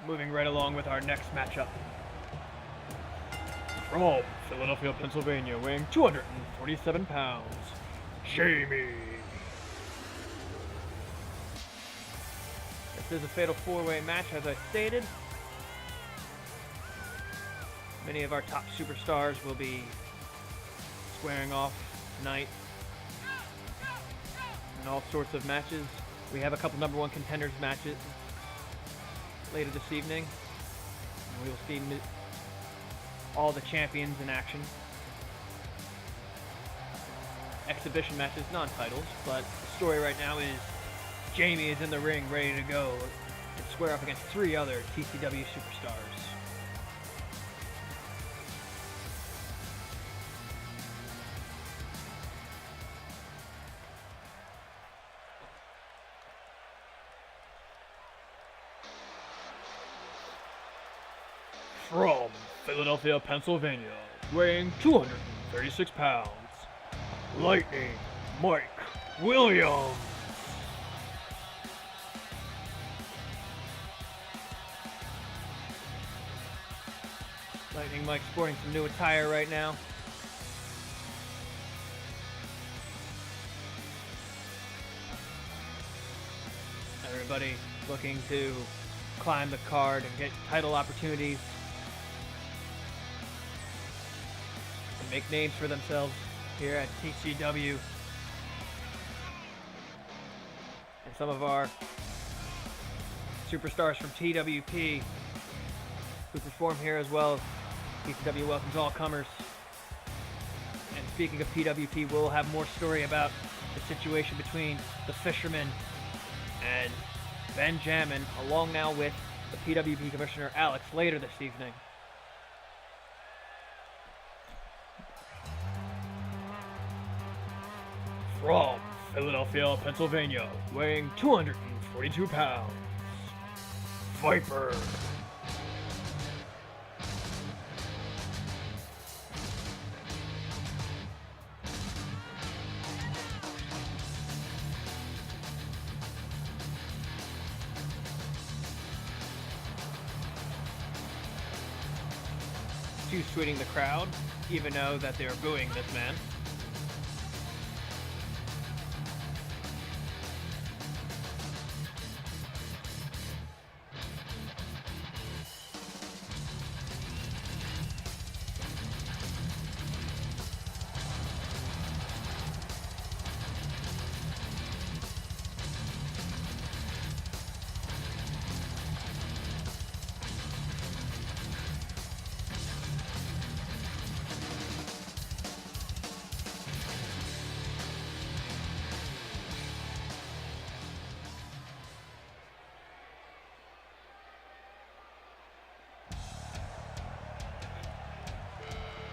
moving right along with our next matchup. From Philadelphia, Pennsylvania, weighing 247 pounds, Jamie. This is a fatal four-way match, as I stated. Many of our top superstars will be squaring off tonight in all sorts of matches. We have a couple number one contenders matches later this evening. And we will see all the champions in action. Exhibition matches, non-titles, but the story right now is Jamie is in the ring, ready to go and square up against three other TCW superstars. From Philadelphia, Pennsylvania, weighing 236 pounds, Lightning Mike Williams. Lightning Mike sporting some new attire right now. Everybody looking to climb the card and get title opportunities and make names for themselves here at TCW. And some of our superstars from TWP who perform here as well. TCW welcomes all comers. And speaking of PWP, we'll have more story about the situation between the Fisherman and Benjamin, along now with the PWP Commissioner Alex later this evening. From Philadelphia, Pennsylvania, weighing 242 pounds, Viper. Too sweeting the crowd, even though that they are booing this man.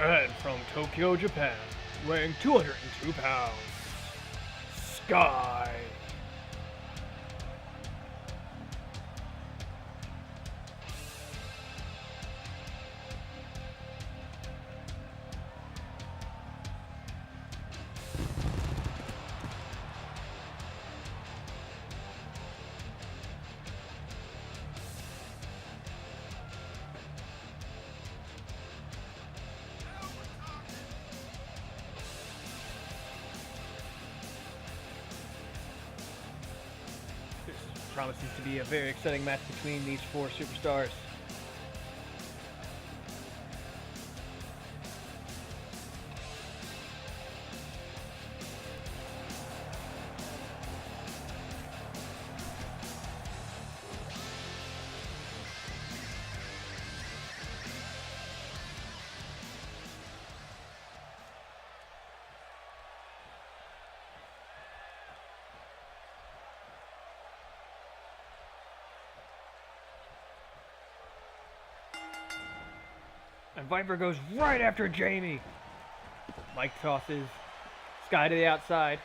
And from Tokyo, Japan, weighing 202 pounds, Skye. Promises to be a very exciting match between these four superstars. And Viper goes right after Jamie. Mike tosses Skye to the outside.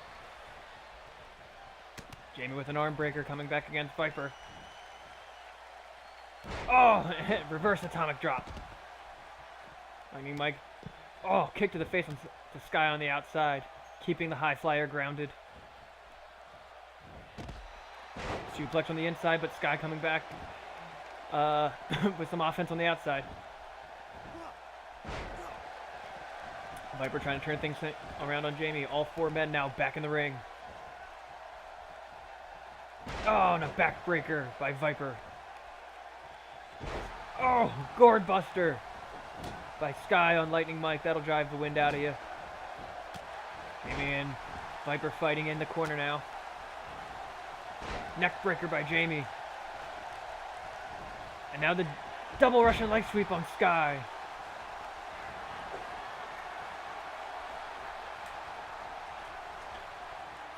Jamie with an arm breaker coming back against Viper. Oh, reverse atomic drop. I mean, Mike. Oh, kick to the face to Skye on the outside, keeping the high flyer grounded. Suplex on the inside, but Skye coming back. with some offense on the outside. Viper trying to turn things around on Jamie. All 4 men now back in the ring. Oh, and a backbreaker by Viper. Oh, gourd buster by Skye on Lightning Mike. That'll drive the wind out of you. Jamie and Viper fighting in the corner now. Neckbreaker by Jamie. And now the double Russian leg sweep on Skye.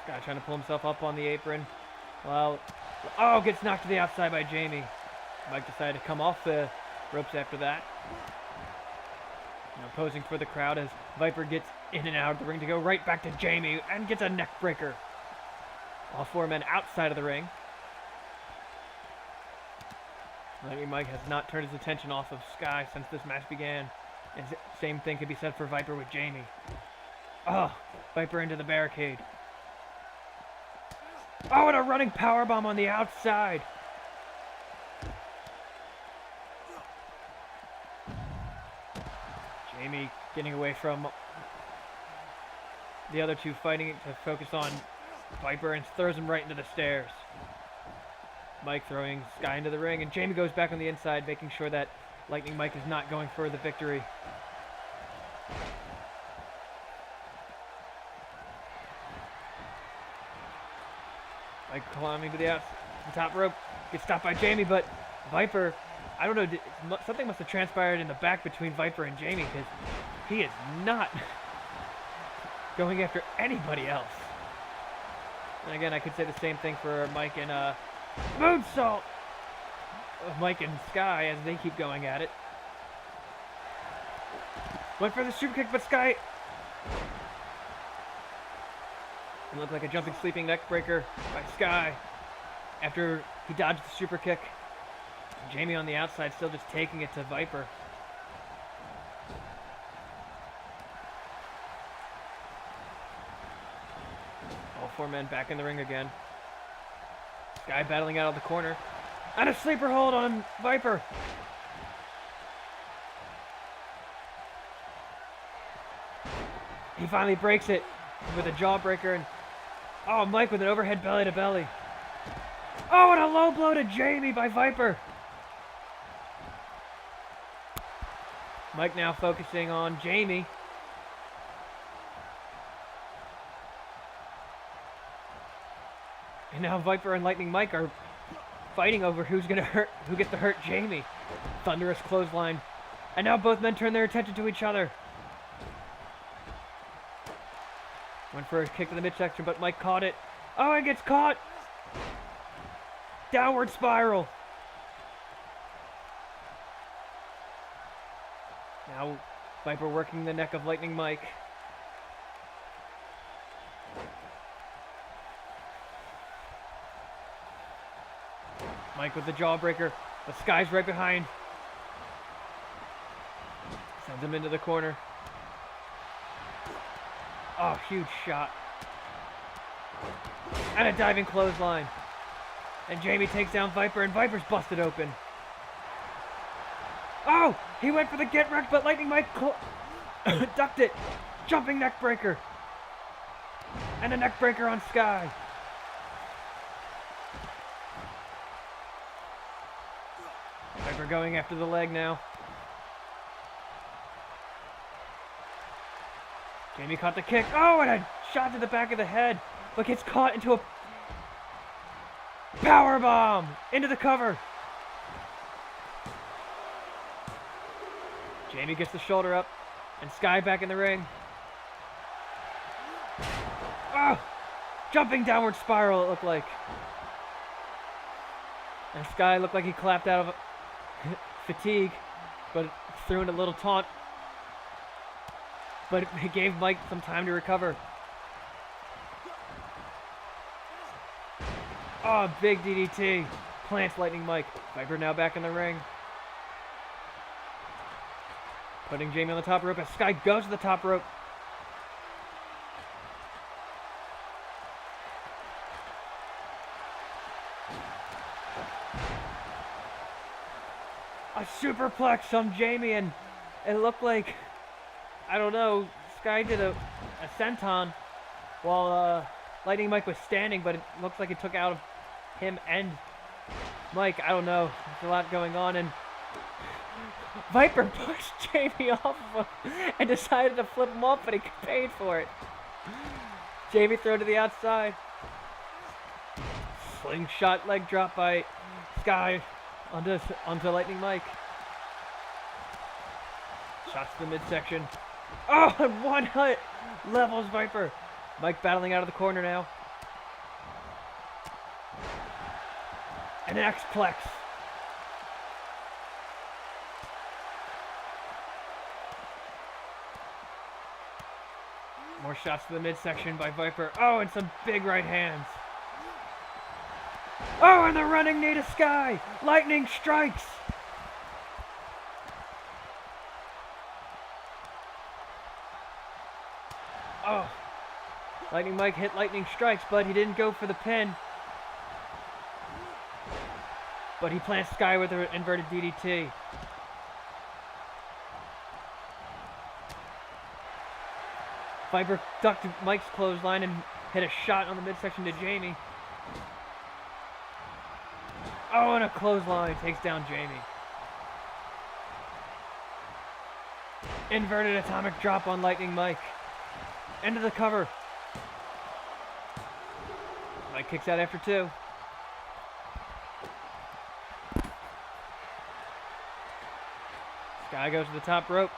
Skye trying to pull himself up on the apron. Well, oh, gets knocked to the outside by Jamie. Mike decided to come off the ropes after that. Now posing for the crowd as Viper gets in and out of the ring to go right back to Jamie and gets a neck breaker. All 4 men outside of the ring. Lightning Mike has not turned his attention off of Skye since this match began. And same thing could be said for Viper with Jamie. Oh, Viper into the barricade. Oh, and a running powerbomb on the outside. Jamie getting away from the other 2 fighting to focus on Viper and throws him right into the stairs. Mike throwing Skye into the ring, and Jamie goes back on the inside, making sure that Lightning Mike is not going for the victory. Mike climbing to the top rope, gets stopped by Jamie, but Viper, I don't know, something must have transpired in the back between Viper and Jamie, because he is not going after anybody else. And again, I could say the same thing for Mike and moonsault! Mike and Skye as they keep going at it. Went for the super kick, but Skye... It looked like a jumping sleeping neck breaker by Skye after he dodged the super kick. Jamie on the outside still just taking it to Viper. All 4 men back in the ring again. Skye battling out of the corner. And a sleeper hold on Viper. He finally breaks it with a jawbreaker. And oh, Mike with an overhead belly to belly. Oh, and a low blow to Jamie by Viper. Mike now focusing on Jamie. And now Viper and Lightning Mike are fighting over who gets to hurt Jamie. Thunderous clothesline. And now both men turn their attention to each other. Went for a kick to the midsection, but Mike caught it. Oh, it gets caught! Downward spiral. Now Viper working the neck of Lightning Mike. Mike with the jawbreaker, but Skye's right behind. Sends him into the corner. Oh, huge shot. And a diving clothesline. And Jamie takes down Viper, and Viper's busted open. Oh, he went for the get wrecked, but Lightning Mike ducked it. Jumping neck breaker. And a neck breaker on Skye. Viper going after the leg now. Jamie caught the kick. Oh, and a shot to the back of the head. But gets caught into a power bomb into the cover. Jamie gets the shoulder up, and Skye back in the ring. Oh, jumping downward spiral it looked like. And Skye looked like he clapped out of fatigue, but threw in a little taunt. But it gave Mike some time to recover. Oh, big DDT. Plants Lightning Mike. Viper now back in the ring. Putting Jamie on the top rope as Skye goes to the top rope. A superplex on Jamie, and it looked like, I don't know, Skye did a senton while Lightning Mike was standing, but it looks like it took out of him and Mike. I don't know. There's a lot going on, and Viper pushed Jamie off of him and decided to flip him off, but he paid for it. Jamie throw to the outside. Slingshot leg drop by Skye onto Lightning Mike. Shots to the midsection. Oh, and one hit levels Viper. Mike battling out of the corner now. An X-Plex. More shots to the midsection by Viper. Oh, and some big right hands. Oh, and the running knee to Skye. Lightning strikes. Oh. Lightning Mike hit lightning strikes, but he didn't go for the pin. But he plants Skye with an inverted DDT. Viper ducked Mike's clothesline and hit a shot on the midsection to Jamie. Oh, and a clothesline takes down Jamie. Inverted atomic drop on Lightning Mike. Into the cover. Mike kicks out after 2. Skye goes to the top rope.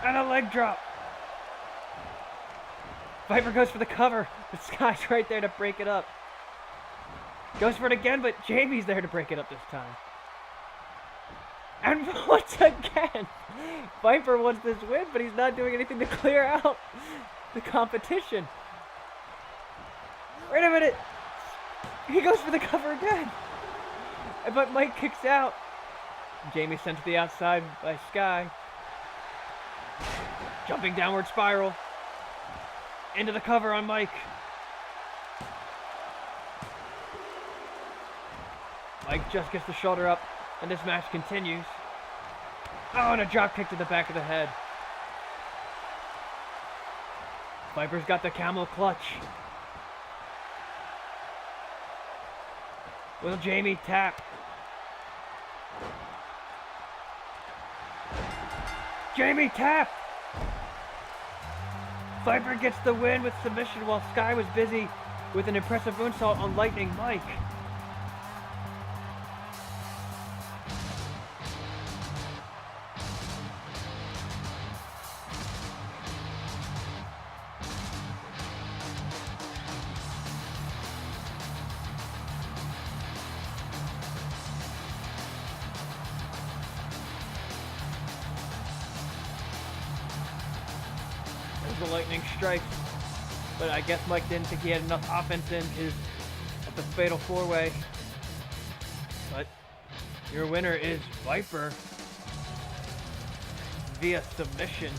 And a leg drop. Viper goes for the cover, but Skye's right there to break it up. Goes for it again, but Jamie's there to break it up this time. And once again, Viper wants this win, but he's not doing anything to clear out the competition. Wait a minute. He goes for the cover again. But Mike kicks out. Jamie sent to the outside by Skye. Jumping downward spiral. Into the cover on Mike. Mike just gets the shoulder up, and this match continues. Oh, and a drop kick to the back of the head. Viper's got the camel clutch. Will Jamie tap? Jamie tap! Viper gets the win with submission while Skye was busy with an impressive moonsault on Lightning Mike. The lightning strikes, but I guess Mike didn't think he had enough offense in his at the fatal 4-way. But your winner is Viper via submission.